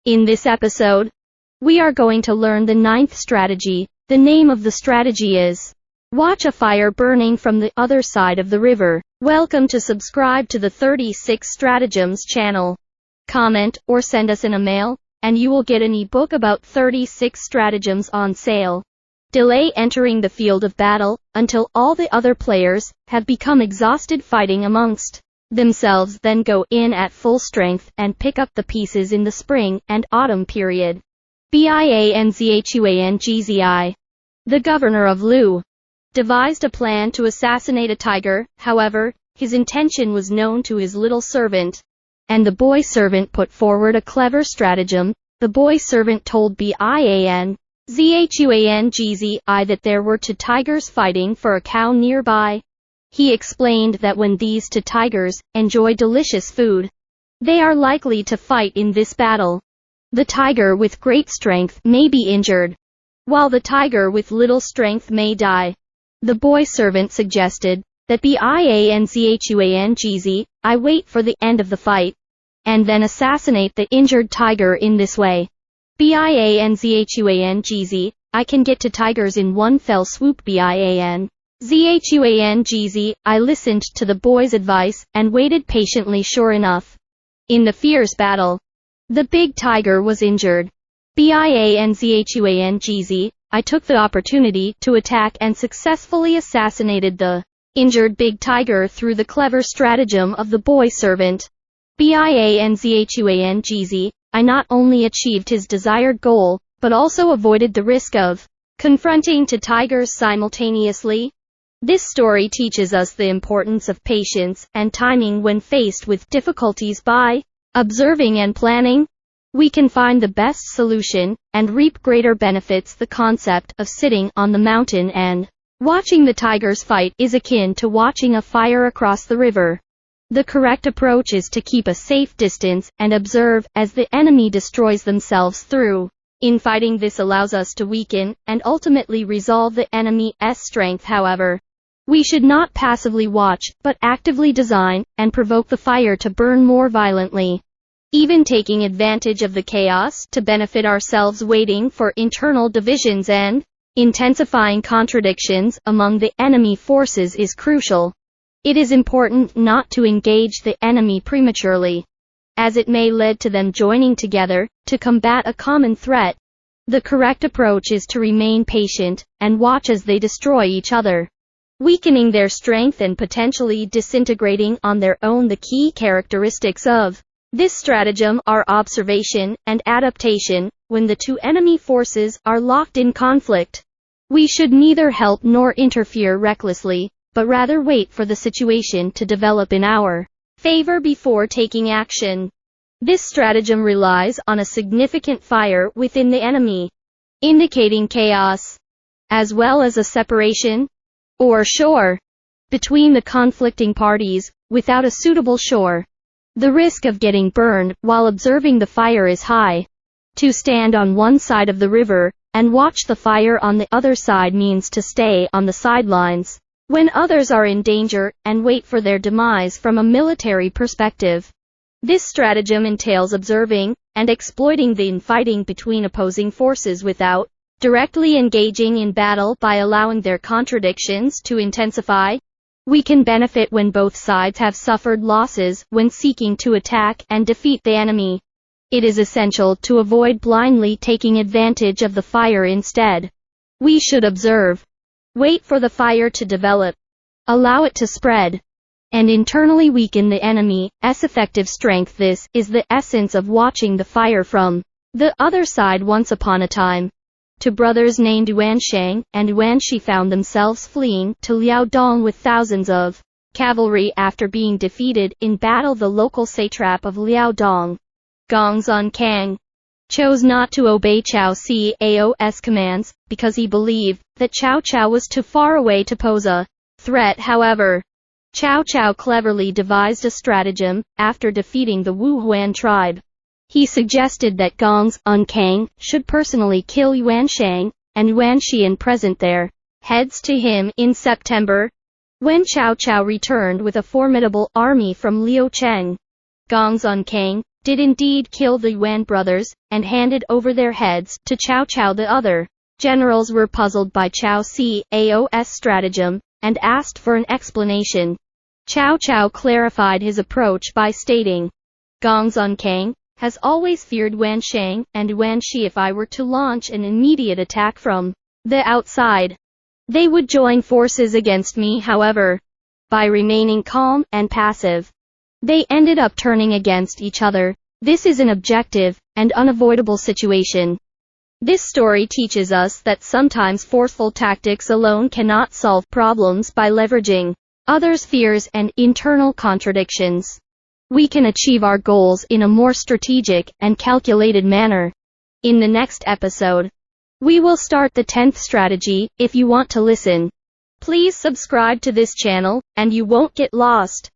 In this episode, we are going to learn the 9th strategy. The name of the strategy is Watch a Fire Burning from the Other Side of the River. Welcome to subscribe to the 36 Stratagems channel. Comment or send us in a mail, and you will get an ebook about 36 stratagems on sale. Delay entering the field of battle until all the other players have become exhausted fighting amongst themselves, then go in at full strength and pick up the pieces in the spring and autumn period. Bianzhuangzi. The governor of Lu devised a plan to assassinate a tiger. However, his intention was known to his little servant, and the boy servant put forward a clever stratagem. The boy servant told Bianzhuangzi that there were 2 tigers fighting for a cow nearby. He explained that when these 2 tigers enjoy delicious food, they are likely to fight in this battle. The tiger with great strength may be injured, while the tiger with little strength may die. The boy servant suggested that Bianzhuangzi wait for the end of the fight, and then assassinate the injured tiger in this way. Bianzhuangzi can get to tigers in one fell swoop. Bianzhuangzi listened to the boy's advice and waited patiently. Sure enough, in the fierce battle, the big tiger was injured. Bianzhuangzi took the opportunity to attack and successfully assassinated the injured big tiger through the clever stratagem of the boy servant. Bianzhuangzi not only achieved his desired goal, but also avoided the risk of confronting 2 tigers simultaneously. This story teaches us the importance of patience and timing when faced with difficulties. By observing and planning, we can find the best solution and reap greater benefits. The concept of sitting on the mountain and watching the tigers fight is akin to watching a fire across the river. The correct approach is to keep a safe distance and observe as the enemy destroys themselves through infighting. This allows us to weaken and ultimately resolve the enemy's strength. However, we should not passively watch, but actively design and provoke the fire to burn more violently, even taking advantage of the chaos to benefit ourselves. Waiting for internal divisions and intensifying contradictions among the enemy forces is crucial. It is important not to engage the enemy prematurely, as it may lead to them joining together to combat a common threat. The correct approach is to remain patient and watch as they destroy each other, weakening their strength and potentially disintegrating on their own. The key characteristics of this stratagem are observation and adaptation. When the 2 enemy forces are locked in conflict, we should neither help nor interfere recklessly, but rather wait for the situation to develop in our favor before taking action. This stratagem relies on a significant fire within the enemy, indicating chaos, as well as a separation or shore between the conflicting parties. Without a suitable shore, the risk of getting burned while observing the fire is high. To stand on one side of the river and watch the fire on the other side means to stay on the sidelines when others are in danger and wait for their demise. From a military perspective, this stratagem entails observing and exploiting the infighting between opposing forces without directly engaging in battle. By allowing their contradictions to intensify, we can benefit when both sides have suffered losses when seeking to attack and defeat the enemy. It is essential to avoid blindly taking advantage of the fire. Instead, we should observe, wait for the fire to develop, allow it to spread, and internally weaken the enemy's effective strength. This is the essence of watching the fire from the other side. Once upon a time, 2 brothers named Yuanshang and Yuanshi found themselves fleeing to Liaodong with thousands of cavalry after being defeated in battle. The local satrap of Liaodong, Gong Zunkang, chose not to obey Cao Cao's commands because he believed that Cao Cao was too far away to pose a threat. However, Cao Cao cleverly devised a stratagem. After defeating the Wu Huan tribe, he suggested that Gong Zunkang should personally kill Yuanshang and Yuanshi and present their heads to him. In September, when Cao Cao returned with a formidable army from Liucheng, Gong Zunkang did indeed kill the Yuan brothers, and handed over their heads to Cao Cao. The other generals were puzzled by Cao Cao's stratagem, and asked for an explanation. Cao Cao clarified his approach by stating, Gongsun Kang has always feared Wan Shang and Wan Shi. If I were to launch an immediate attack from the outside, they would join forces against me. However, by remaining calm and passive, they ended up turning against each other. This is an objective and unavoidable situation. This story teaches us that sometimes forceful tactics alone cannot solve problems. By leveraging others' fears and internal contradictions, we can achieve our goals in a more strategic and calculated manner. In the next episode, we will start the 10th strategy. If you want to listen, please subscribe to this channel, and you won't get lost.